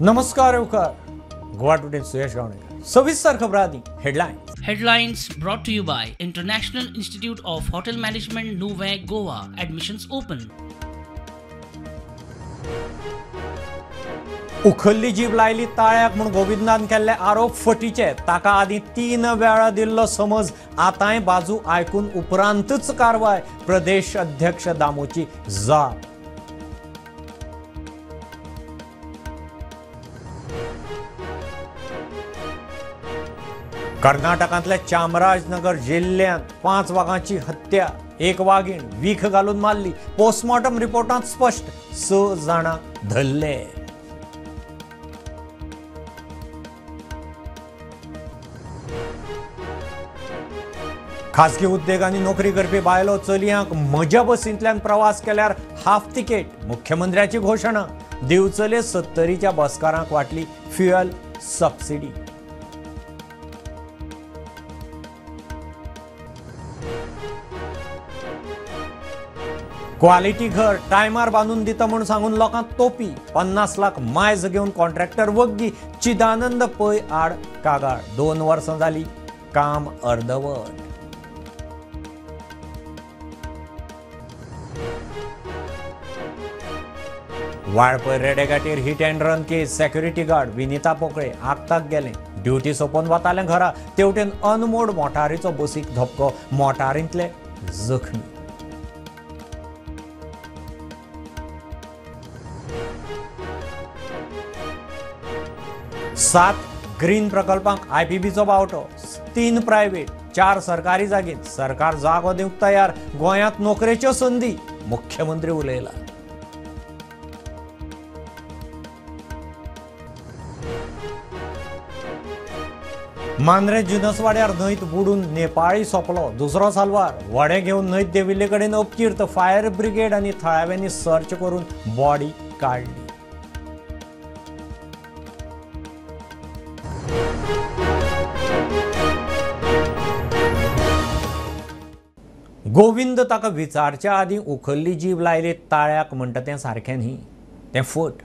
नमस्कार गोवा टुडे सुयश गावणेकर सविस्तर खबरांनी Headlines brought to you by International Institute of Hotel Management, Nuvei, Goa. Admissions open. उखल्ली जीभ लायली ताळ्याक म्हूण गोविंदान केल्ले आरोप फटीचे ताका आदी 3 वेळा दिल्लो समज आतांय बाजू आयकून उपरांतच कारवाय प्रदेश अध्यक्ष दामोची जाप कर्नाटकांतल्या चामराजनगर जिल्ह्यांत 5 वाघांची हत्या 1 वाघीण वीख घालून मारली पोस्टमॉर्टम रिपोर्टांत स्पष्ट 6 जाणांक धरले खासगी उद्देगांनी नोकरी करपी बायलो चलयांक म्हज्या बसींतल्यान प्रवास केल्यार हाफ तिकेट मुख्यमंत्र्याची घोशणा दिवचले 70च्या बसकारांक वाटली फ्युएल सबसिडी क्वालिटी घर टायमार बांधून दिता म्हणून सांगून लोकांक तोपी 50 लाख मायज घेवन कॉन्ट्रॅक्टर वग्गी चिदानंद पै आड कागाळ 2 वर्सां जाली काम अर्धवट वाळपय रेडेगाटेर hit and run case security guard Vinita Pokle आगताक गेले ड्युटी सोंपोवन वताले घरा तेवटेन अनमोड मोटारीचो बसीक धपको मोटारींतले जखमी सात ग्रीन प्रकल्पांक आयपीबीचो बावटो 3 प्रायव्हेट 4 सरकारी जागेत सरकार जागो दिवंक तयार गोंयांत नोकरेच्यो संधी मुख्यमंत्री उलयला मांद्रे जिनसवाड्यार न्हंयत बुडून नेपाळी सोंपलो दुसरो साल्वार वडे घेवन न्हंयत देविल्ले कडेन अपकीर्त फायर ब्रिगेड आनी थळाव्यांनी सर्च करून बॉडी काडली गोविंद ताका विचारच्या आदी उखल्ली जीभ लायली ताळ्याक म्हणटा तें सारकें न्ही तें फट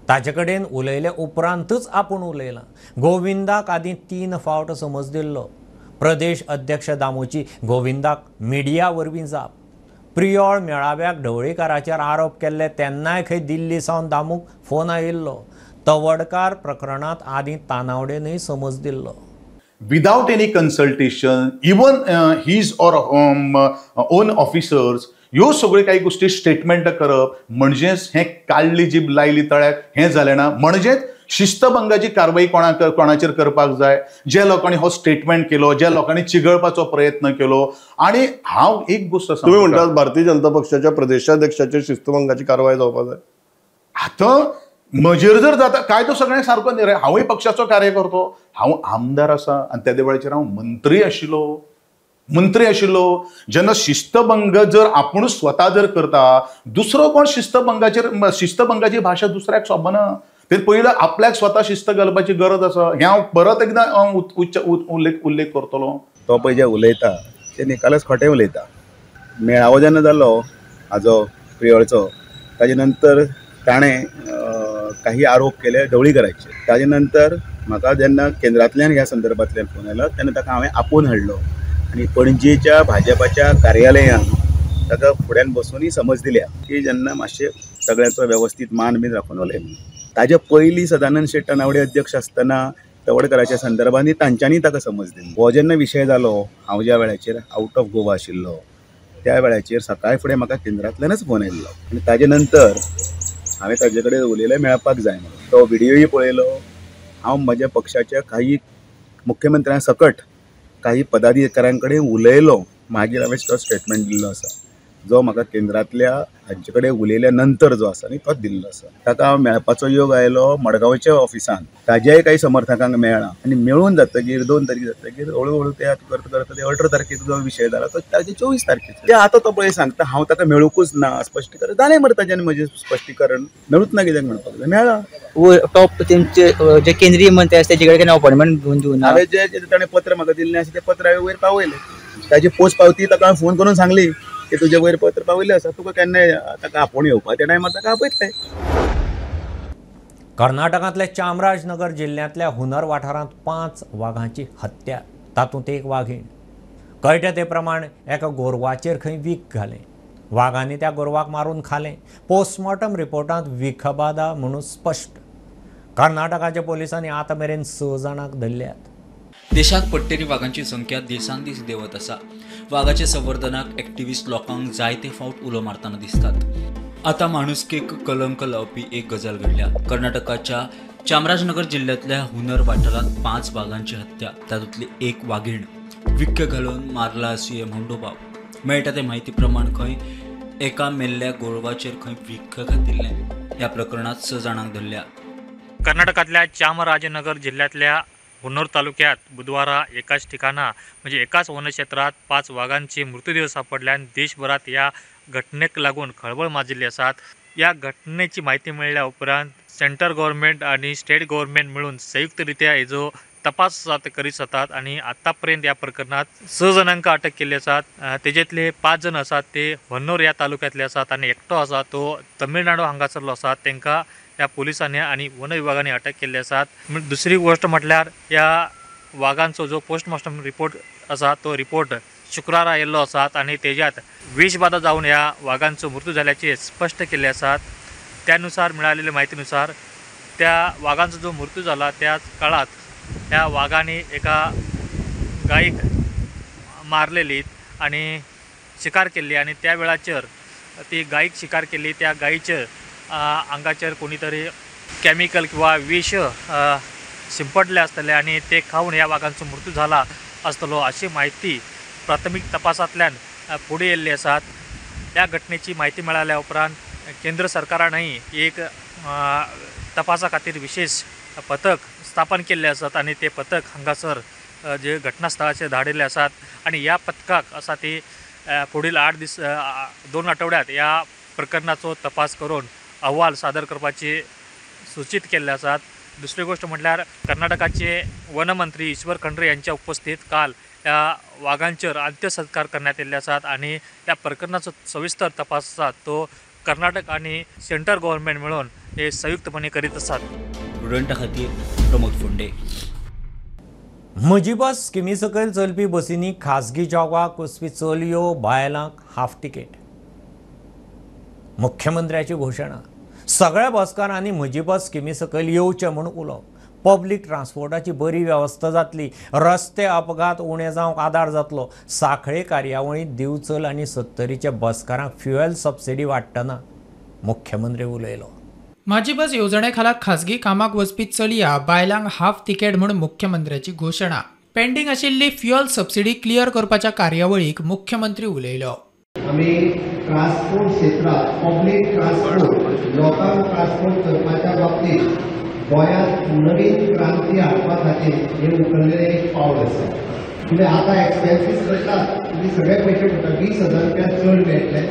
ताचे कडेन उलयले उपरांतच आपूण उलयलां गोविंदाक आदी 3 फावट समज दिल्लो प्रदेश अध्यक्ष दामोची गोविंदाक मिडिया वरवीं जाप प्रियोळ मेळाव्याक ढवळीकाराचेर आरोप केल्ले तेन्नाय खंय दिल्ली सावन दामूक फोन आयिल्लो तवडकार प्रकरणांत आदी तानावडेनय समज दिल्लो without any consultation, even his or own officers, ह्यो सगळ्यो काही गोष्टी स्टेटमेंट करप म्हणजेच हे काडली जीभ लायली तळ्याक हे जालें ना म्हणजेच शिस्तभंगाची कारवाई कोणाचेर करपाक जाय ज्या लोकांनी हो स्टेटमेंट केलो ज्या लोकांनी चिगळपाचो प्रयत्न केलो आणि हांव एक गोष्ट तुम्ही म्हणटात भारतीय जनता पक्षाच्या प्रदेशाध्यक्षाचेर शिस्तभंगाची कारवाई जावपाक जाय आतां म्हजेर जर जाता कायदो सगळ्यांक सारको न्ही रे हांवूय पक्षाचो कार्यकर्तो हांव आमदार आसा आनी त्या वेळाचेर हांव मंत्री आशिल्लो जेन्ना शिस्तभंग जर आपूण स्वता जर करता दुसरो कोण शिस्तभंगाची भाशा दुसऱ्याक सोबना ते पयलीं आपल्याक स्वता शिस्त घालपाची गरज आसा हें हांव परत एकदां उल्लेख करतलो तो पळय जे उलयता ते निकालच खोटें उलयता मेळावो जेन्ना जाल्लो हाजो प्रियोळचो ताजे नंतर ताणें काही आरोप केले ढवळीकराचे ताजे नंतर म्हाका जेन्ना केंद्रांतल्यान ह्या संदर्भांतल्यान फोन आयलो तेन्ना ताका हांवें आपोवन हाडलो आनी पणजेच्या भाजपाच्या कार्यालयान ताका फुड्यान बसूनय समज दिल्या की जेन्ना मातशें सगळ्यांचो वेवस्थीत मान बीन राखून उलय ताजे पयलीं सदानंद शेट नावडे अध्यक्ष आसतना तवडकराच्या संदर्भांनी तांच्यांनी ताका समज दिली हो जेन्ना विशय जालो हांव ज्या वेळाचेर आउट ऑफ गोवा आशिल्लो त्या वेळाचेर सकाळी फुडें म्हाका केंद्रांतल्यानच फोन आयिल्लो आनी ताजे नंतर हांवें ताजे कडेन उलयलें मेळपाक जाय म्हणून तो व्हिडियोय पळयलो हांव म्हज्या पक्षाच्या काही मुख्यमंत्र्यां सकट काही पदाधिकाऱ्यां कडेन उलयलो मागीर हांवें तो स्टेटमेंट दिल्लो आसा जो म्हाका केंद्रांतल्या हांचे कडेन उलयल्या नंतर जो आसा न्ही तोच दिल्लो आसा ताका मेळपाचो योग आयलो मडगांवच्या ऑफिसान ताजेय काही समर्थकांक मेळ्ळा आनी मेळून जातकीर 2 तारीख जातकीर हळू ते करता ते 18 तारखेक जो विशय जालो तो ताजे 24 तारखेक ते आतां तो पळय सांगता हांव ताका मेळूंकूच ना स्पश्टीकरण जालें मरे ताजें म्हजें स्पश्टीकरण मेळूच ना कित्याक म्हणपाक जाय मेळ्ळा टॉप तेंचे जे केंद्रीय मंत्री आसा तेजे कडेन अपॉइंटमेंट घेवन दिवन हांवें जे ताणें पत्र म्हाका दिल्लें आसा तें पत्र हांवें वयर पावयलें ताजी पोस्ट पावती ताका हांवें फोन करून सांगली की तुजे वयर पत्र पावयलें आसा तुका केन्नाय ताका आपोवन येवपा त्या टायमार ताका आपयतले कर्नाटकांतल्या चामराजनगर जिल्ह्यातल्या हुनर वाठारांत 5 वाघांची हत्या, तातूंत एक वाघीण. कळटा ते प्रमाण एका गोरवाचेर खंय वीख घालें. वाघांनी त्या गोरवाक मारून खालें. पोस्टमॉर्टम रिपोर्टांत विखबादा म्हणून स्पश्ट. कर्नाटकाच्या पोलिसांनी आतां मेरेन 6 जाणांक धरल्यात. देशात पडटेरी वाघांची संख्या दिसान दीस देंवत आसा. वाघाच्या संवर्धनाक एक्टिव्हिस्ट लोकांक जायते फावट उलो मारतना दिसतात. आता माणुसकेक कलंक लावपी एक गजाल घडल्या. कर्नाटकाच्या चामराजनगर जिल्ह्यातल्या हुनर वाठारांत 5 वाघांची हत्या, तातूंतली एक वाघीण विख्य घालून मारला अशी म्हणडोबाव. मेळटा ते म्हायती प्रमाण खंय एका मेल्ल्या गोरवाचेर खंय विख्य घातिल्लें. ह्या प्रकरणात 6 जाणांक धरल्या. कर्नाटकातल्या चामराजनगर जिल्ह्यातल्या हुन्नूर तालुक्यात बुधवारा एकाच ठिकाणा म्हणजे एकाच वनक्षेत्रात 5 वाघांचे मृतदेह सापडल्यान देशभरात या घटनेक लागून खळबळ माजिल्ली आसात. या घटनेची माहिती मेळ्ळ्या उपरांत सेंट्रल गव्हर्नमेंट आणि स्टेट गव्हर्नमेंट मिळून संयुक्तरित्या हेजो तपास करीत आसात आणि आतापर्यंत या प्रकरणात 6 जाणांक अटक केल्ली आसात. तेजेतले 5 जण आसात ते हुन्नूर या तालुक्यातले आसात आणि एकटो आसा तो तमिळनाडू हांगासरलो आसा. तांकां या पोलिसांनी आणि वन विभागाने अटक केल्ली आसात. दुसरी गोष्ट म्हटल्यार या वाघांचो जो पोस्टमॉर्टम रिपोर्ट आसा तो रिपोर्ट शुक्रारा येयल्लो आसात आणि तेज्यात विषबाधा जावन ह्या वाघांचो मृत्यू जाल्याचे स्पश्ट केल्ले आसात. त्यानुसार मिळालेल्या माहितीनुसार त्या वाघांचो जो मृत्यू झाला त्या काळात ह्या वाघांनी एका गायीक मारलेली आणि शिकार केल्ली आणि त्या वेळाचेर ती गायीक शिकार केल्ली. त्या गायीचेर आंगाचेर कोणीतरी केमिकल किंवा विष शिंपडले आसतले आणि ते खाऊन ह्या वाघांचो मृत्यू झाला आसतलो अशी माहिती प्राथमीक तपासांतल्यान फुडें येयल्ली आसात. ह्या घटनेची माहिती मेळाल्या उपरांत केंद्र सरकारानय एक तपासा खातीर विशेष पथक स्थापन केल्ले आसात आणि ते पथक हांगासर जे घटनास्थळाचेर धाडिल्ले आसात आणि ह्या पथकाक आसा ती फुडील 2 आठवड्यात या प्रकरणाचो तपास करून अहवाल सादर करपाची सूचित केल्ले आसात. दुसरी गोष्ट म्हटल्यार कर्नाटकाचे वनमंत्री ईश्वर खंड्रे यांच्या उपस्थितीत काल या वाघांचेर अंत्यसंस्कार करण्यात येल्ले आसात आणि त्या प्रकरणाचो सविस्तर तपास आसा तो कर्नाटक आणि सेंट्रल गव्हर्नमेंट मिळून हे संयुक्तपणे करीत आसात. प्रुडंटा खातीर प्रमोद फोंडे. म्हजी बस स्किमी सकयल चलपी बसींनी खासगी जॉगाक वचपी चलयो बायलांक हाफ तिकेट. मुख्यमंत्र्याची घोशणा. सगळ्या बसकारांनी म्हजी बस स्किमी सकयल येवचें म्हूण उलो. पब्लीक ट्रान्सपोर्टाची बरी वेवस्था जातली. रस्ते अपघात उणे जावंक आदार जातलो. साखळे कार्यावळींत दिवचल आनी 70च्या बसकारांक फ्युएल सबसिडी वाडटना मुख्यमंत्री उलयलो. माझी बस येवजणे खाला खासगी कामाक वचपी चलया बायलांक हाफ तिकेट म्हूण मुख्यमंत्र्याची घोशणा. पेंडींग आशिल्ली फ्युएल सबसिडी क्लियर करपाच्या कार्यावळीक मुख्यमंत्री उलयलो. आमी ट्रान्सपोर्ट क्षेत्रात पब्लीक ट्रान्सपोर्ट लोकांक ट्रान्सपोर्ट करपाच्या बाबतींत गोंयांत नवीन क्रांती हाडपा खातीर हे उखल्लें एक पावल आसा. तुमी आतां एक्सपेन्सीस करतात तुमी सगळे पयशे पडटा 20,000 रुपया चड मेळटले.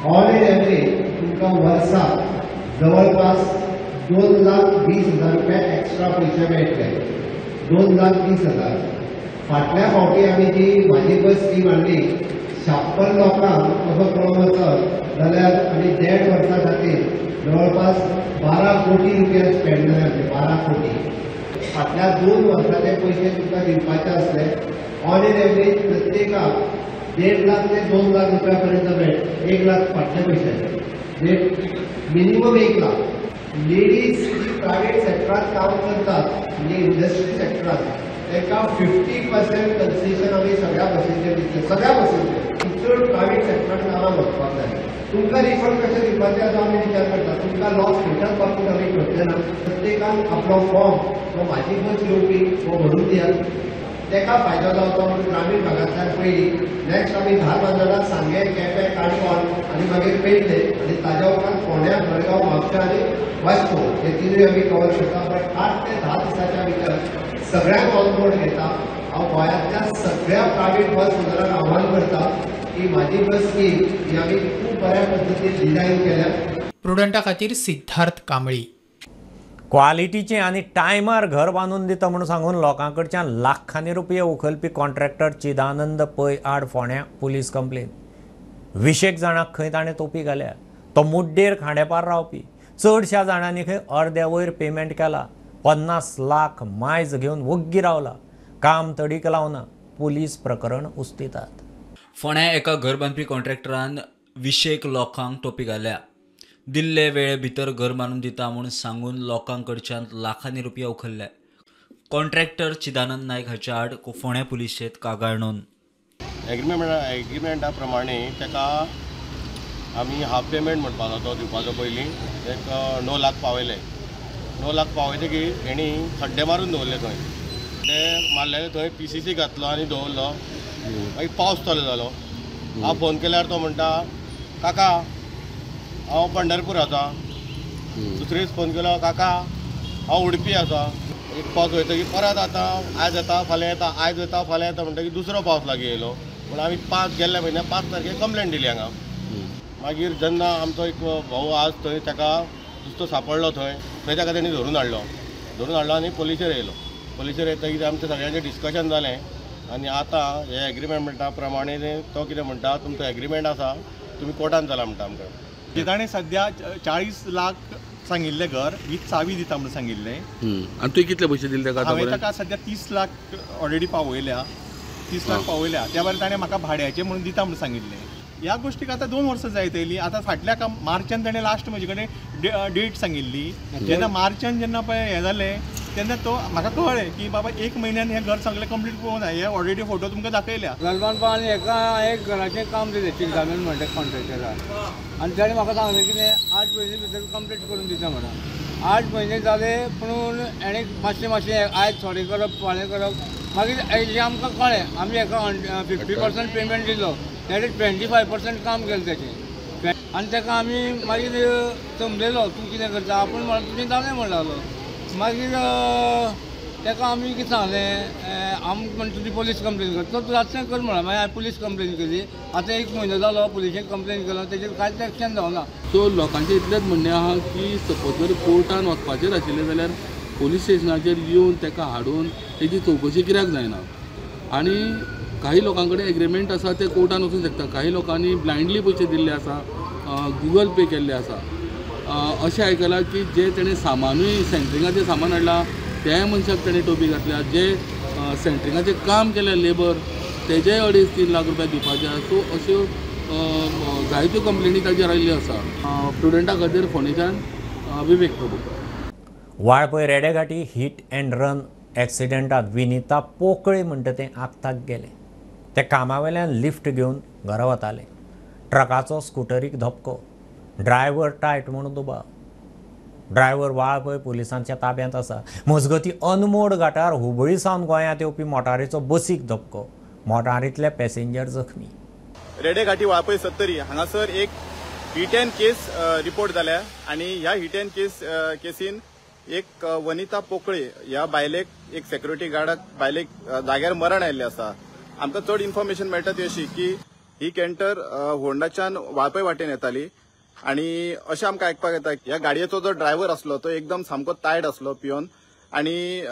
ऑन एन एवरेज तुमकां वर्साक जवळपास 2,20,000 रुपया एक्स्ट्रा पयशे मेळटले. 2,20,000. फाटल्या फावटी आमी जी म्हाजी बस स्कीम हाडली 56 लोकांक असो कळम वचत जाल्यार आमी 1.5 वर्सां खातीर जवळपास 12 कोटी रुपया स्पेंड जाले आसले. 12 कोटी. फाटल्या 2 वर्सांचे पयशे तुमकां दिवपाचे आसले. ऑन एन एवरेज प्रत्येकाक 1.5 लाख ते 2 लाख रुपया पर्यंत मेळटा. 1 लाख फाटले पयशे मिनिमम 1 लाख. लेडीज जी प्रायव्हेट सेक्टरात काम करतात म्हणजे इंडस्ट्री सेक्टरात तांकां 50% कन्सेशन आमी सगळ्या बसींचेर दितले. सगळ्या बसींचेर. चड प्रायव्हेट सेक्टरात कामाक वचपाक जाय. तुमकां रिफंड कशें दिवपाचें आसा आमी विचार करता. तुमकां लॉस खंयच्याच बाबतींत आमी करचे ना. प्रत्येकान आपलो फॉर्म तो म्हाजी बस येवपी हो भरून दियात. ताका फायदो जावचो म्हणून ग्रामीण भागांतल्यान पयलीं. नेक्स्ट आमी धारबांदोडा सांगे केपें काणकोण आनी मागीर पेडणे आनी ताज्या उपरांत फोंड्या मडगांव म्हापशा आनी वास्को हे तिनूय आमी कवर करता. बट 8 ते 10 दिसाच्या भितर सगळ्यांक ऑन बोर्ड घेता. हांव गोंयांतल्या सगळ्या प्रायव्हेट बस ओनरांक आव्हान करता की म्हाजी बस स्कीम ही आमी खूब बऱ्या पद्दतीन डिझायन केल्या. प्रुडंटा खातीर सिद्धार्थ कांबळी. क्वालिटीचें आनी टायमार घर बांदून दिता म्हणून सांगून लोकांकडच्यान लाखांनी रुपया उखलपी कॉन्ट्रॅक्टर चिदानंद पै आड फोंड्या पुलीस कंप्लेन. 20 जाणांक खंय ताणें तोपी घाल्या. तो मुड्डेर खांडेपार रावपी. चडशा जाणांनी खंय अर्द्या वयर पेमेंट केला. 50 लाख मायज घेवन वग्गी रावला. काम तडीक लावना. पुलीस प्रकरण उस्तितात. फोंड्या एका घर बांदपी कॉन्ट्रॅक्टरान 200 लोकांक टोपी घाल्या. दिल्ले वेळे भितर घर बांदून दिता म्हणून सांगून लोकांकडच्यान लाखांनी रुपया उखल्ले. कॉन्ट्रॅक्टर चिदानंद नायक हाच्या आड फोंड्या पुलिशेंत कागाळ नोंद. एग्रीमेंटा प्रमाणे ताका आमी हाफ पेमेंट म्हणपाचो तो दिवपाचो पयलीं एक 9 लाख पावयले. 9 लाख पावयतकीर तेणी खड्डे मारून दवरले थंय. ते मारलेले थंय PCC घातलो आनी दवरलो. मागीर पावस चालू जालो. हांव फोन केल्यार तो म्हणटा काका हांव पंढरपूर आसा. दुसरे दीस फोन केलो काका हांव उडपी आसा. एक पावस वयतकीर परत आतां आयज येता फाल्यां येता आयज येता फाल्यां येता म्हणटकीर दुसरो पावस लागीं येयलो. पूण आमी गेल्ल्या म्हयन्याक 5 तारखेक कंप्लेंट दिली हांगा. मागीर जेन्ना आमचो एक भाऊ आज थंय ताका नुस्तो सांपडलो थंय ताका तेणी धरून हाडलो आनी पुलिशेर येयलो. पुलिशेर येतकीर आमचें सगळ्यांचें डिस्कशन जालें आनी आतां हे एग्रीमेंटा प्रमाणे तो कितें म्हणटा तुमचो एग्रीमेंट आसा तुमी कोर्टान चला म्हणटा आमकां. ताणें सद्या 40 लाख सांगिल्लें घर वीथ चावी दिता म्हणून सांगिल्लें. आनी तुवें कितले पयशे दिले ताका? हांवें ताका सद्या 30 लाख ऑलरेडी पावयल्या. 30 लाख पावयल्या. त्या भायर ताणें म्हाका भाड्याचें म्हणून दिता म्हणून सांगिल्लें. ह्या गोष्टीक आतां 2 वर्सां जायत येयलीं. आतां फाटल्या मार्चान ताणें लास्ट म्हजे कडेन डेट सांगिल्ली. जेन्ना मार्चान जेन्ना पळय हें जालें तेन्ना तो म्हाका कळ्ळें की बाबा 1 म्हयन्यान हें घर सगळें कंप्लीट पळोवंक जाय. हे ऑलरेडी फोटो तुमकां दाखयल्या. घर बांदपा आनी एका एक घराचें काम दिलें चिंतामण म्हणटा कॉन्ट्रॅक्टराक आनी ताणें म्हाका सांगलें की 8 म्हयने भितर कंप्लीट करून दिता म्हणून. 8 म्हयने जाले पूण हेणें मातशें आयज थोडें करप फाल्यां करप मागीर हेजें आमकां कळ्ळें. आमी हेका 50% पेमेंट दिलो. तेणें 25% काम केलें तेचें आनी ताका आमी मागीर समजयलो तूं कितें करता. आपूण म्हणून तुजें जालें म्हणटालो. मागीर ताका आमी कितें सांगलें आमी म्हणटा तुजी पुलीस कंप्लेन कर. तो रातचें कर म्हणून मागीर हांवें पुलीस कंप्लेन केली. आतां 1 म्हयनो जालो पुलिशेन कंप्लेन केलो तेजेर कांयच एक्शन जावना. सो लोकांचें इतलेंच म्हणणें आहा की सपोज जर कोर्टान वचपाचेर आशिल्लें जाल्यार पुलीस स्टेशनाचेर येवन ताका हाडून तेजी चवकशी कित्याक जायना. आनी काही लोकां कडेन एग्रीमेंट आसा ते कोर्टान वचूंक शकता. काही लोकांनी ब्लायंडली पयशे दिल्ले आसा. गुगल पे केल्ले आसा. अशें आयकलां की जे तेणें सामानूय सेंट्रिंगाचें सामान हाडलां त्या मनशाक तेणें टोपी घातल्या. जे सेंट्रिंगाचें काम केलें लेबर तेजेय 2.5-3 लाख रुपया दिवपाचे आसा. सो अश्यो जायत्यो कंप्लेनी ताजेर आयिल्ल्यो आसा. स्टुडंटा खातीर फोंडेच्यान विवेक प्रभू. वाळपय रेडेघाटी हीट अँड रन एक्सिडेंटात विनिता पोकळे म्हणटा तें आगताक गेलें. ते कामावेल्यान लिफ्ट घेवन घरा वताले. ट्रकाचो स्कुटरीक धपको. ड्रायव्हर टायट म्हणून दुबाव. ड्रायव्हर वाळपय पुलिसांच्या ताब्यांत आसा. मजगती अनमोड घाटार हुबळी सावन गोंयांत येवपी मोटारीचो बसीक धपको. मोटारींतले पॅसेंजर जखमी. रेडेघाटी वाळपय 70 हांगासर एक हीट अँड केस रिपोर्ट जाल्या आनी ह्या हीट अँड केसीन एक वनिता पोकळे ह्या बायलेक एक सेक्युरिटी गार्डाक बायलेक जाग्यार मरण आयिल्लें आसा. आमकां चड इन्फॉर्मेशन मेळटा ती अशी की ही कॅन्टर होंडाच्यान वाळपय वाटेन येताली आनी अशें आमकां आयकपाक येता ह्या गाडयेचो जो ड्रायव्हर आसलो तो एकदम सामको टायर्ड आसलो पिवन आनी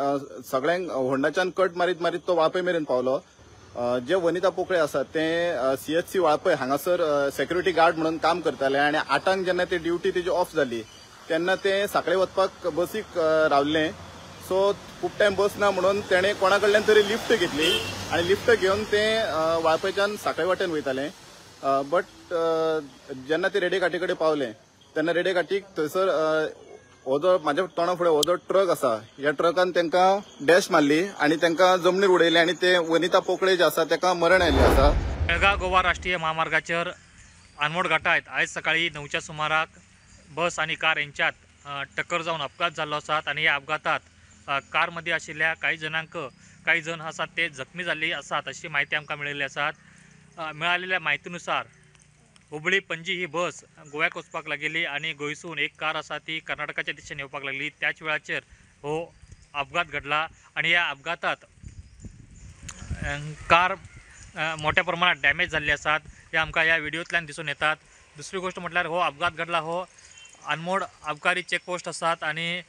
सगळ्यांक होंडाच्यान कट मारीत मारीत तो वाळपय मेरेन पावलो. जे वनिता पोकळे आसात ते CHC वाळपय हांगासर सेक्युरिटी गार्ड म्हणून काम करताले आनी 8 जेन्ना ती ड्युटी तेजी ऑफ जाली तेन्ना ते सांखळे वचपाक बसीक रावल्ले. सो खूब टायम बस ना म्हणून तेणें कोणा कडल्यान तरी लिफ्ट घेतली आनी लिफ्ट घेवन ते वाळपयच्यान सांखळे वाटेन वयताले. बट जेन्ना ते रेडेघाटी कडेन पावले तेन्ना रेडेघाटीक थंयसर हो जो म्हाज्या तोंडा फुडें हो जो ट्रक आसा ह्या ट्रकान तांकां डॅश मारली आनी तांकां जमनीर उडयले आनी ते वनिता पोकळे जे आसा ताका मरण आयिल्लें आसा. बेळगांव गोवा राष्ट्रीय महामार्गाचेर आनमोड घाटांत आयज सकाळी 9च्या सुमाराक बस आणि कार यांच्यात टक्कर जावन अपघात जाल्लो आसा आनी ह्या अपघातात कार मध्ये आशिल्ल्या काही जण आसात ते जखमी जाल्ली आसात अशी माहिती आमकां मेळिल्ली आसा. मेळिल्ल्या म्हायतीनुसार हुबळी पणजी ही बस गोव्याक वचपाक लागली आणि गोंयसून एक कार आसा ती कर्नाटकाच्या दिशेन येवपाक लागली. त्याच वेळाचेर हो अपघात घडला आणि ह्या अपघातात कार मोठ्या प्रमाणात डॅमेज जाल्ली आसात हे आमकां ह्या व्हिडिओतल्यान दिसून येतात. दुसरी गोष्ट म्हटल्यार हो अपघात घडला हो अनमोड आबकारी चेकपोस्ट आसात आणि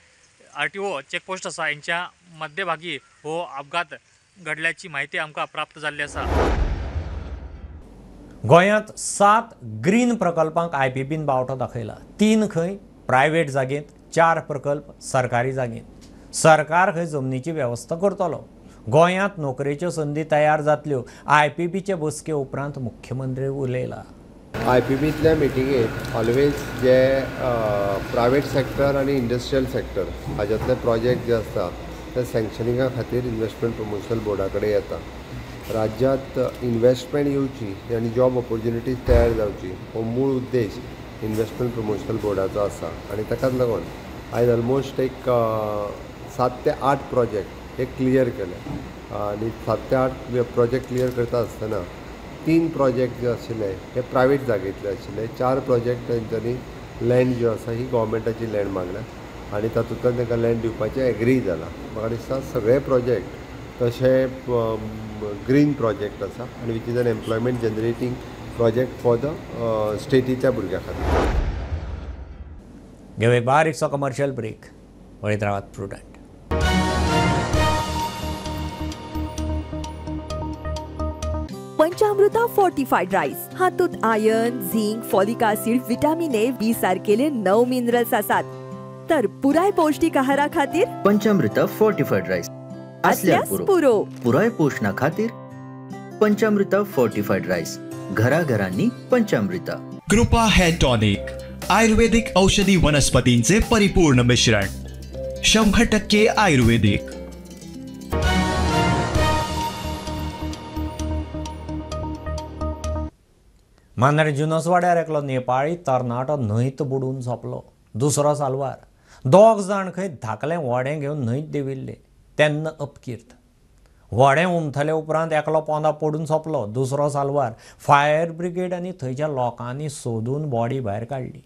RTO चेकपोस्ट आसा यांच्या मध्यभागी हो अपघात घडल्याची माहिती आमकां प्राप्त जाल्ली आसा. गोंयांत 7 ग्रीन प्रकल्पांक IPBन बावटो दाखयला. 3 खंय प्रायव्हेट जागेत, 4 प्रकल्प सरकारी जागेत. सरकार खंय जमनीची वेवस्था करतलो. गोंयांत नोकरेच्यो संदी तयार जातल्यो. IPBचे बसके उपरांत मुख्यमंत्री उलयला. IPBतल्या मिटिंगेंत ऑलवेज जे प्रायवेट सेक्टर आनी इंडस्ट्रियल सेक्टर हाज्यातले प्रोजेक्ट जे आसता ते सँक्शनिंगा खातीर इन्व्हेस्टमेंट प्रमोशन बोर्डा कडेन येता. राज्यांत इन्व्हेस्टमेंट येवची आनी जॉब ऑपॉर्च्युनिटीज तयार जावची हो मूळ उद्देश इन्व्हेस्टमेंट प्रमोशन बोर्डाचो आसा. आनी ताकाच लागून आयज ऑलमोस्ट एक 7 ते 8 प्रोजेक्ट हे क्लियर केले. आनी 7 ते 8 प्रोजेक्ट क्लियर करता आसतना 3 प्रोजेक्ट जे आशिल्ले हे प्रायवेट जागेंतले आशिल्ले. 4 प्रोजेक्ट तेंच्यांनी लँड ज्यो आसा ही गव्हर्मेंटाची लँड मागल्या आनी तातूंतल्यान तांकां लँड दिवपाचें एग्री जालां. म्हाका दिसता सगळे प्रोजेक्ट तशे ग्रीन प्रोजेक्ट आसा आनी which is an employment generating project for the स्टेटीच्या भुरग्यां खातीर. घेऊ एक बारीकसो कमर्शियल ब्रेक. पळयत रावात प्रुडंट. पंचामृता फोर्टिफाईड राईस हातूंत iron, zinc, folic acid, vitamin A, B सारकेले 9 मिनरल्स आसात. तर पुराय पौष्टिक आहारा खातीर पंचामृता फोर्टिफाईड राईस असल्यास पुरो. पुराय पोषणा खातीर पंचामृता फोर्टिफाईड राईस. घराघरांनी पंचामृता. कृपा हेअर टॉनिक आयुर्वेदिक औषधी वनस्पतींचे परिपूर्ण मिश्रण. 100% आयुर्वेदिक. मांद्रे जुनसवाड्यार एकलो नेपाळी तरणाटो न्हंयत बुडून सोंपलो. दुसरो साल्वार. 2 जाण खंय धाकलें व्हडें घेवन न्हंयत देंविल्ले तेन्ना अपकीर्त. व्हडें उमथले उपरांत एकलो पोंदा पडून सोंपलो. दुसरो साल्वार. फायर ब्रिगेड आनी थंयच्या लोकांनी सोदून बॉडी भायर काडली.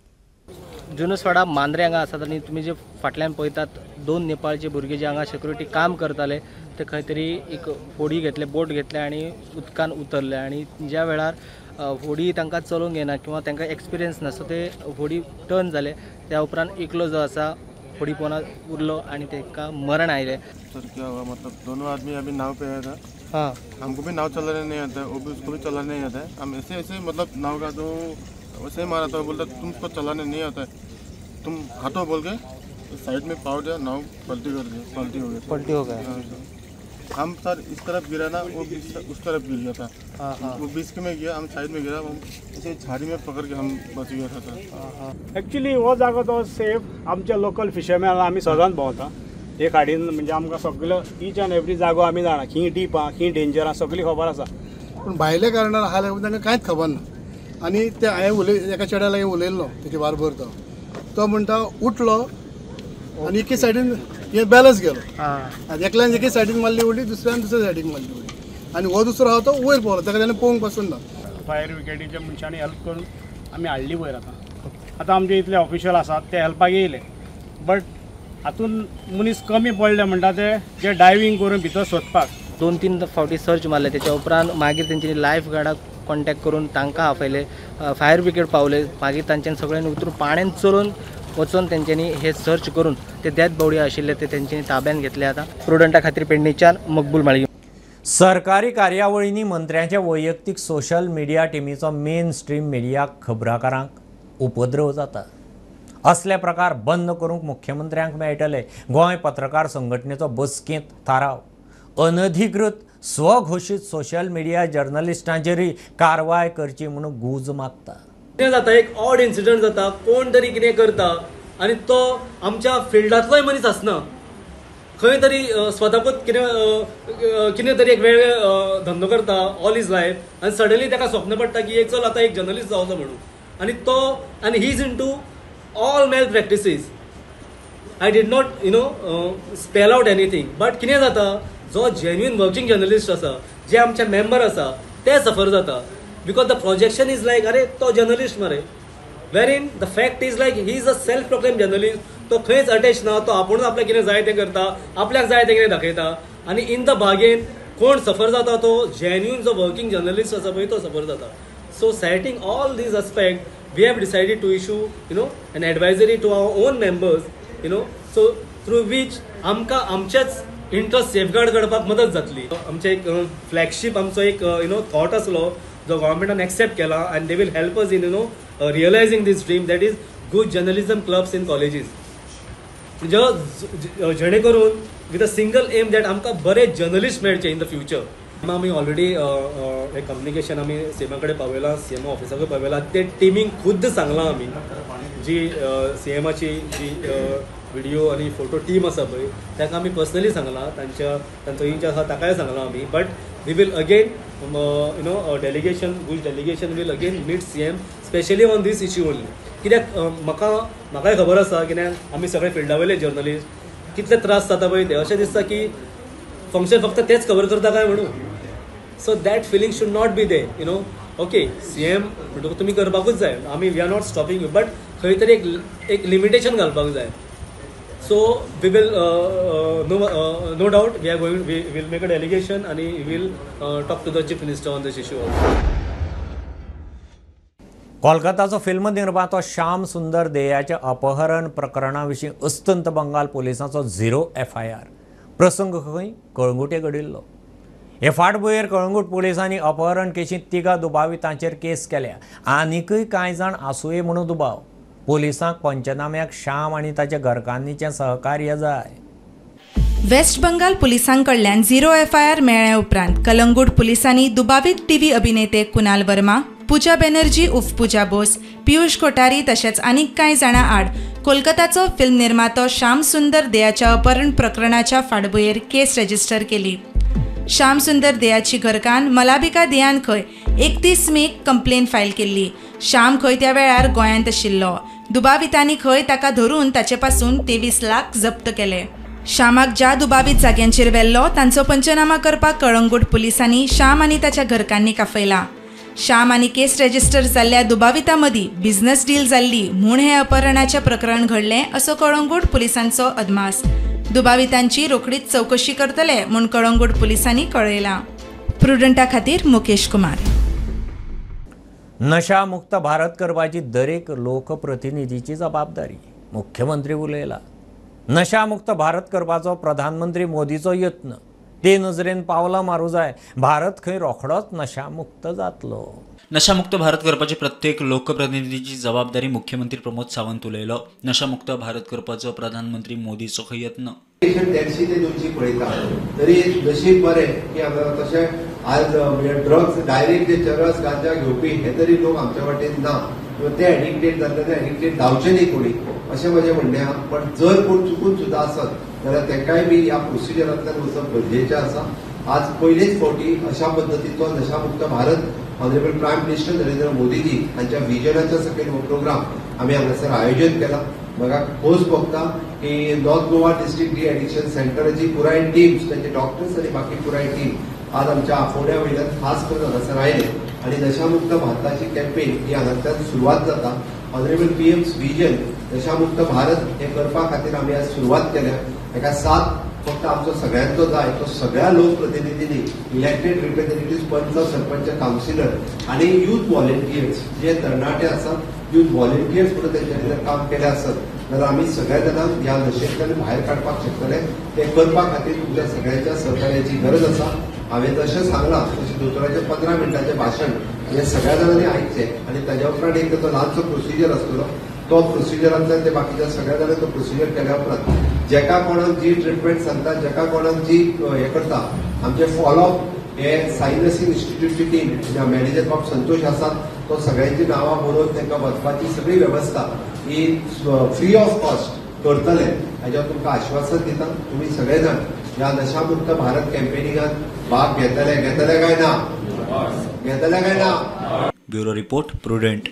जुनसवाडा मांद्रे हांगा आसात आनी तुमी जे फाटल्यान पळयतात 2 नेपाळचे भुरगे जे हांगा सिक्युरिटी काम करताले ते खंय तरी एक होडी घेतले, बोट घेतले आनी उदकान उतरले. आनी ज्या वेळार होडी तांकां चलोवंक येना किंवा तांकां एक्सपिरियन्स ना, सो ते होडी टर्न जाले. त्या उपरांत एकलो जो आसा होडी पोंदा उरलो आनी ताका मरण आयलें. सर क्या हुआ मतलब दोनों आदमी अभी नाव पे आया था. हाँ, हमको भी नाव चलाने नहीं आता है, उसको भी चलाने नहीं आता है. हम ऐसे ऐसे मतलब नाव का तो वैसे ही मारा था. बोलता तुमको चलाने नहीं आता है, तुम हाथों बोल के साइड में पाव दिया, नाव पलटी कर दी, पलटी हो गया. पलटी हो गया. हम सर इस तरफ गिरा ना, वो उस तरफ गिर गया था. वो बीच में गया, हम साइड में गिरा, ऐसे झाड़ी में पकड़ के हम बच गया था सर. एक्चुअली हो जागो तो सेफ आमचे लोकल फिशरमॅन आमी सदांच भोंवता. हे खाडीन म्हणजे आमकां सगळो ईच एंड एवरी जागो आमी जाणा. खंय डीप आहा, खंय डेंजर आहा, सगळी खबर आसा. पूण भायल्या कारणान आहा लागून तांकां कांयच खबर ना. आनी ते हांवें एका चेड्या लागीं उलयल्लो तेजे बारबर तो म्हणटा उठलो आनी एके सायडीन हे बॅलन्स गेलो. एकल्यान एके सायडीन मारली उडी, दुसऱ्यान दुसऱ्या सायडीन मारली उडी आनी हो दुसरो आहा तो वयर पवलो. ताका ताणें पळोवंक पासून ना. फायर ब्रिगेडीच्या मनशांनी हेल्प करून आमी हाडली वयर. आतां आमचे इतले ऑफिशियल आसात ते हेल्पाक येयले, बट हातून मनीस कमी पडले म्हणटा ते जे डायविंग करून भितर सोदपाक. 2-3 फावटी सर्च मारले. त्याच्या उपरांत मागीर तेंच्यांनी लायफ गार्डाक कॉन्टॅक्ट करून तांकां आपयले. फायर ब्रिगेड पावले. मागीर तांच्यांनी सगळ्यांनी उतरून पाण्यान चलून वचून तेंच्यांनी हे सर्च करून ते डेथ बॉडी आशिल्ले ते तेंच्यांनी ताब्यान घेतले. आतां प्रुडंटा खातीर पेडणेच्यान मकबूल माळी. सरकारी कार्यावळींनी मंत्र्यांच्या वैयक्तीक सोशल मिडिया टिमीचो मेन स्ट्रीम मिडियाक खबराकारांक उपद्रव जाता. असले प्रकार बंद करूंक मुख्यमंत्र्यांक मेळटले. गोंय पत्रकार संघटनेचो बसकेंत थाराव. अनधिकृत स्वघोषीत सोशल मिडिया जर्नलिस्टांचेरय कारवाय करची म्हणून गूज मागता. कितें जाता, एक ऑड इन्सिडंट जाता, कोण तरी कितें करता आनी तो आमच्या फिल्डांतलोय मनीस आसना, खंय तरी स्वताकूच कितें तरी एक वेगळे धंदो करता ऑल इज लायफ आनी सडनली ताका स्वप्न पडटा की चल आतां एक जर्नलिस्ट जावचो म्हणून. आनी he is into all malpractices. I did not spell out anything, but कितें जाता, जो जेन्युइन वर्किंग जर्नलिस्ट आसा, जे आमचे मेंबर आसा ते सफर जाता. Because the projection is like अरे तो जर्नलिस्ट मरे, wherein the fact is like he is a self proclaim journalist. तो खंयच अटॅच ना, तो आपुणूच आपल्याक कितें जाय तें करता, आपल्याक जाय तें कितें दाखयता. आनी इन द बागेन कोण सफर जाता, तो जेन्युइन जो वर्किंग जर्नलिस्ट आसा पळय तो सफर जाता. So setting all these aspect we have decided to issue an advisory to our own members so through which आमकां आमचेच इंट्रस्ट सेफगार्ड करपाक मदत जातली. आमचे एक फ्लॅगशीप आमचो एक थॉट आसलो जो गव्हर्मेंटान एक्सेप्ट केला, and they will help us in realising this dream, that is good journalism clubs in colleges. जेणे करून with a single aim that आमकां बरे जर्नलिस्ट मेळचे इन द फ्युचर. आमी ऑलरेडी एक कम्युनिकेशन आमी सीएमा कडेन पावयलां, सीएमओ ऑफिसा कडेन पावयलां. ते टिमीक खुद्द सांगलां आमी, जी सीएमाची जी व्हिडिओ आनी फोटो टीम आसा पळय ताका आमी पर्सनली सांगलां, तांचो इंच आसा ताकाय सांगलां आमी. But we will again delegation will again meet CM specially on this issue only. कित्याक म्हाकाय खबर आसा, कित्याक आमी सगळे फिल्डा वयले जर्नलिस्ट कितले त्रास जाता पळय ते. अशें दिसता की फंक्शन फक्त तेच कवर करता काय म्हणून. So that feeling should not be there. Okay CM म्हणटकूच तुमी करपाकूच जाय, आमी we are not stopping you, but खंय तरी एक लिमिटेशन घालपाक जाय. So we will no doubt we will make a delegation आनी we will talk to the chief minister on this issue also. कोलकाताचो फिल्म निर्मातो श्याम सुंदर देयाच्या अपहरण प्रकरणा विशीं अस्तंत बंगाल पोलिसांचो 0 FIR. प्रसंग खंय कळंगुटे घडिल्लो. हे फाटभुंयेर कळंगूट पोलिसांनी अपहरण केशींत 3 दुबावितांचेर केस केल्या. आनीकय कांय जाण आसुये म्हणून दुबाव. पोलिसांक पंचनाम्याक श्याम आनी ताच्या घरकान्नीचें सहकार्य जाय. वेस्ट बंगाल पुलिसांकडल्यान 0 FIR मेळ्ळे उपरांत कलंगूट पुलिसांनी दुबावित टीव्ही अभिनेते कुणाल वर्मा, पूजा बॅनर्जी उर्फ पूजा बोस, पियुष कोठारी तशेंच आनीक कांय जाणां आड कोलकाताचो फिल्म निर्मातो श्याम सुंदर देयाच्या अपहरण प्रकरणाच्या फाटभुंयेर केस रजिस्टर केली. श्याम सुंदर देयाची घरकान्न मलाबिका देयान खंय 31 मेक कंप्लेन फायल केल्ली. श्याम खंय त्या वेळार गोंयांत आशिल्लो. दुबावितांनी खंय ताका धरून ताचे पासून 23 लाख जप्त केले. श्यामाक ज्या दुबावीत जाग्यांचेर व्हेल्लो तांचो पंचनामा करपाक कळंगूट पुलिसांनी श्याम आनी ताच्या घरकान्नी काफयला. श्याम आनी केस रजिस्टर जाल्ल्या दुबावितां मदीं बिझनस डील जाल्ली म्हूण हें अपहरणाचें प्रकरण घडलें असो कळंगूट पुलिसांचो अदमास. दुबावितांची रोखडीच चवकशी करतले म्हूण कळंगूट पुलिसांनी कळयलां. प्रुडंटा खातीर मुकेश कुमार. नशा मुक्त भारत करपाची दरेक लोकप्रतिनिधीची जबाबदारी. मुख्यमंत्री उलयला. नशा मुक्त भारत करपाचो प्रधानमंत्री मोदीचो यत्न. ते नजरेन पावलां मारूं जाय. भारत खंय रोखडोच नशामुक्त जातलो. नशामुक्त भारत करपाची प्रत्येक लोकप्रतिनिधीची जबाबदारी मुख्यमंत्री प्रमोद सावंत उलयलो. नशामुक्त भारत करपाचो प्रधानमंत्री मोदीचो यत्न. टॅक्सी ते तुमची पळयता तरी नशीब बरें की आतां तशें आज ड्रग्स डायरेक्ट जे चरस गांजा घेवपी हे तरी लोक आमच्या वाटेन ना. ते एडिक्टेड जाल्ले ते एडिक्टेड जावचे न्ही कोणी अशें म्हजें म्हणणें आहा. पण जर कोण चुकून सुद्दां आसत जाल्यार तेंकाय बी ह्या प्रोसिजरांतल्यान वचप गरजेचें आसा. आज पयलेच फावटी अशा पद्दतीचो नशामुक्त Bharat honourable prime minister Narendra Modiji हांच्या विजनाच्या सकयल हो प्रोग्राम आमी हांगासर आयोजीत केला. म्हाका खोस भोगता की north Goa district de addiction सेंटराची पुराय टीम्स तांचे डॉक्टर्स आनी बाकी पुराय टीम आज आमच्या आफोड्या वयल्यान खास करून हांगासर आयले आनी नशामुक्त भारताची कॅम्पेन ही हांगांतल्यान सुरवात जाता. ऑनरेबल PM's विजन नशामुक्त भारत हे करपा खातीर आमी आज सुरवात केल्या. हेका साथ फक्त आमचो सगळ्यांचो जाय तो सगळ्या लोकप्रतिनिधींनी इलेक्टेड रिप्रेझेंटेटिव्ह पंच सरपंच कावन्सिलर आनी युथ व्हॉलेंटियर्स जे तरणाटे आसात युथ व्हॉलेंटियर्स म्हणून तेंच्या भितर काम केले आसत जाल्यार आमी सगळ्या जाणांक ह्या नशेंतल्यान भायर काडपाक शकतले. ते करपा खातीर तुमच्या सगळ्यांच्या सहकार्याची गरज आसा. हांवें तशें सांगलां तशें दोतोराचें 15 मिनटाचें भाशण हे सगळ्या जाणांनी आयकचें आनी ताज्या उपरांत एक तो ल्हानसो प्रोसिजर आसतलो. तो प्रोसिजरांतल्यान ते बाकीच्या सगळ्या जाणांनी तो प्रोसिजर केल्या उपरांत जेका कोणाक जी ट्रिटमेंट सांगता जेका कोणाक जी हें करता आमचे फॉलोअप हे सायनसिंग इन्स्टिट्यूटची टीम मॅनेजर बाब संतोष आसात तो सगळ्यांची नांवां बरोवन तांकां वचपाची सगळी वेवस्था ही फ्री ऑफ कॉस्ट करतले हाजेर तुमकां आश्वासन दिता. तुमी सगळे जाण ह्या नशामुक्त भारत कॅम्पेनिंगात भाग घेतले काय ना. Bureau report prudent.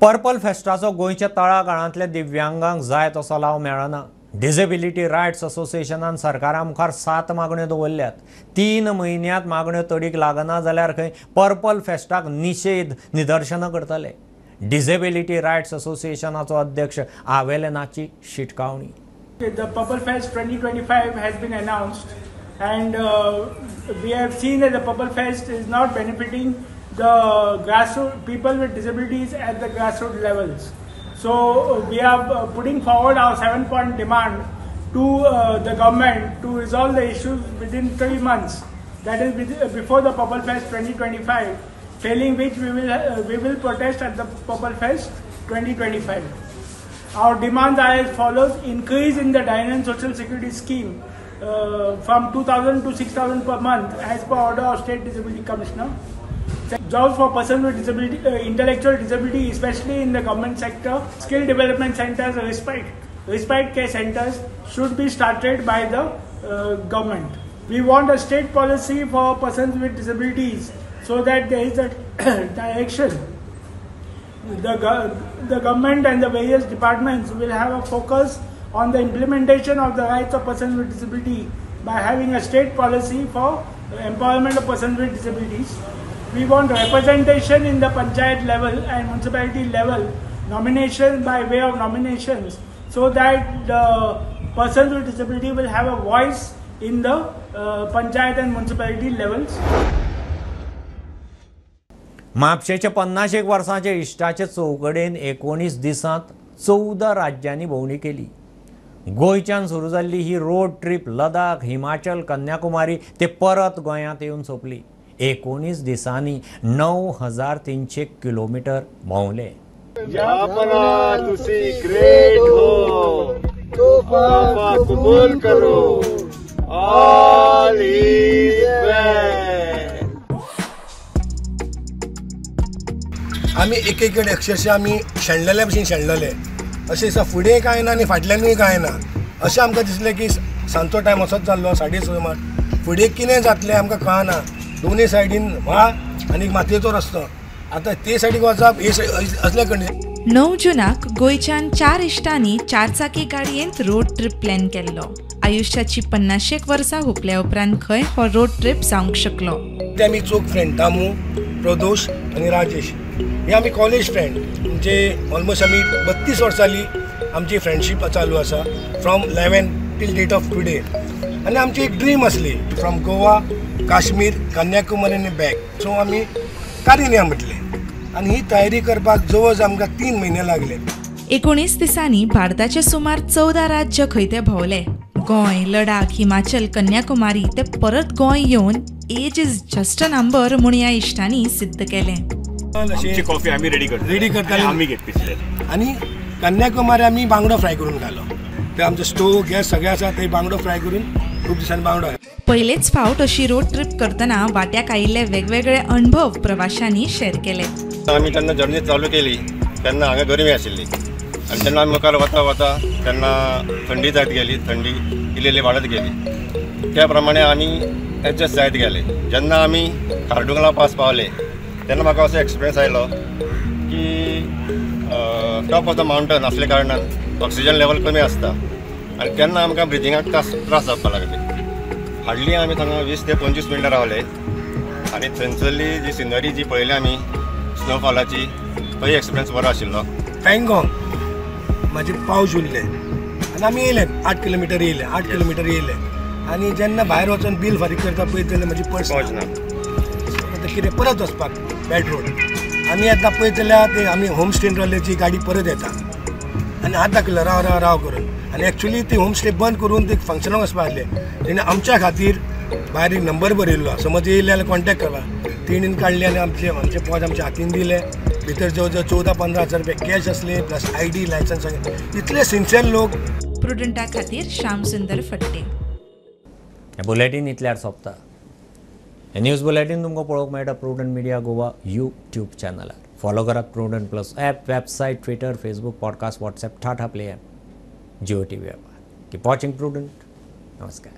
पर्पल फेस्टाचो गोंयच्या तळागाळांतल्या दिव्यांगांक जाय तसो लाव मेळना. डिसेबिलिटी रायट्स असोसिएशनान सरकारा मुखार 7 मागण्यो दवरल्यात. 3 म्हयन्यांत मागण्यो तडीक लागना जाल्यार खंय पर्पल फेस्टाक निशेध निदर्शनां करतले. डिसेबिलिटी रायट्स असोसिएशनाचो अध्यक्ष आवेलेनाची शिटकावणी. The Purple Fest 2025 has been announced and we have seen that the Purple Fest is not benefiting the grassroots people with disabilities at the grassroots levels. So we are putting forward our 7-point demand to the government to resolve the issues within 3 months. That is before the Purple Fest 2025. Failing which we will protest at the Purple Fest 2025. Our demands are as follows: increase in the Dynamic Social Security Scheme from 2,000 to 6,000 per month as per order of State Disability Commissioner. Jobs for persons with disability, intellectual disability, especially in the government sector. Skill development centers, respite care centers should be started by the government. We want a state policy for persons with disabilities so that there is a direction. The government and the various departments will have a focus on the implementation of the rights of persons with disability by having a state policy for empowerment of persons with disabilities. We want representation in the panchayat level and municipality level, nomination by way of nominations, so that the persons with disability will have a voice in the panchayat and municipality levels. म्हापशेच्या 50 वर्सांच्या इश्टाचे चौकडेन 19 दिसांत 14 राज्यांनी भोंवडी केली. गोंयच्यान सुरू जाल्ली ही road trip Ladakh, Himachal, Kanyakumari ते परत गोंयांत येवन सोंपली. 19 दिसांनी 9,300 किलोमीटर भोंवले. कबूल करो. All is well. आमी एक एक अक्षरशः आमी शेणलेल्या भशेन शेणलेले अशें दिसता. फुडें कांय ना आनी फाटल्यानूय कांय ना अशें आमकां दिसलें की सांजचो टायम असोच जाल्लो 6:30 सुमार. फुडें कितें जातलें आमकां कळना. दोनूय सायडीन व्हाळ आनी मातयेचो रस्तो. आतां ते सायडीक वचप हे असले कंडिशन. 9 जुनाक गोंयच्यान 4 इश्टांनी 4 चाकी गाडयेंत रोड ट्रीप प्लॅन केल्लो. आयुश्याची 50 वर्सां हुपल्या उपरांत खंय हो रोड ट्रीप जावंक शकलो. ते आमी चोख फ्रेंड दामू, प्रदोष आनी राजेश हे आमी कॉलेज फ्रेंड. म्हणजे ऑलमोस्ट आमी 32 वर्सांनी आमची फ्रेंडशीप चालू आसा from 11 till date of today. आनी आमची एक ड्रीम आसली फ्रॉम गोवा, काश्मीर, कन्याकुमारी आनी बॅक. सो आमी कारीन या म्हटलें आनी ही तयारी करपाक जवळ आमकां 3 म्हयने लागले. 19 दिसांनी भारताचे सुमार 14 राज्य खंय ते भोंवले. गोंय, लडाख, हिमाचल, कन्याकुमारी ते परत गोंय येवन age is just a number म्हूण ह्या इश्टांनी सिद्ध केलें. कॉफी आम्ही रेडी करता आम्ही घेतले. आनी कन्याकुमारी आमी बांगडो फ्राय करून घालो. ते आमचो स्टोव गॅस सगळें आसा ते बांगडो फ्राय करून खूब दिसांनी बांगडो. पयलेच फावट अशी रोड ट्रीप करतना वाट्याक आयिल्ले वेगवेगळे अणभव प्रवाशांनी शेअर केले. आमी तेन्ना जर्नी चालू केली तेन्ना हांगा गरमी आशिल्ली आनी तेन्ना आमी मुखार वता वता तेन्ना थंडी जायत गेली. थंडी इल्ली वाडत गेली. त्या प्रमाणे आमी एडजस्ट जायत गेले. जेन्ना आमी खारडुंगला पास पावले तेन्ना म्हाका असो एक्सपिरियन्स आयलो की टॉप ऑफ द मावंटन असल्या कारणान ऑक्सिजन लेवल कमी आसता आनी तेन्ना आमकां ब्रिथिंगाक त्रास जावपाक लागले. हार्डली आमी हांगा 20 ते 25 मिनटां रावले आनी थंयसरली जी सिनरी जी पळयली आमी स्नोफॉलाची तो एक्सपिरियन्स बरो आशिल्लो. पँगॉंग म्हाजे पावस उरले आनी आमी येयले 8 किलोमिटर येयले आनी जेन्ना भायर वचून बील फारीक करता पळयत जाल्यार म्हजी पर्स ना. आतां कितें परत वचपाक बॅड रोड. आमी आतां पळयत जाल्यार ते आमी होम स्टेन रावल्याची गाडी परत येता आनी हात दाखयलो राव करून. आनी एक्चुली ती होम स्टे बंद करून ते फंक्शनाक वचपाक आसले. तेणी आमच्या खातीर भायर एक नंबर बरयल्लो. समज येयले जाल्यार कॉन्टॅक्ट करपा. तेणीन काडले आनी आमचे पोज आमच्या हातीन दिले. भितर जवळ जवळ 14-15 हजार रुपया कॅश असले प्लस ID लायसन्स. इतले सिन्सियर लोक. प्रुडंटा खातीर श्याम सुंदर फडते. हे बुलेटीन इतल्यार सोंपता. हे न्यूज बुलेटीन तुमकां पळोवंक मेळटा प्रुडंट मिडिया गोवा यूट्यूब चॅनलार. फॉलो करात Prudent plus app, website, Twitter, Facebook, podcast, WhatsApp, Tata play app, Jio TV app. Keep watching Prudent. नमस्कार.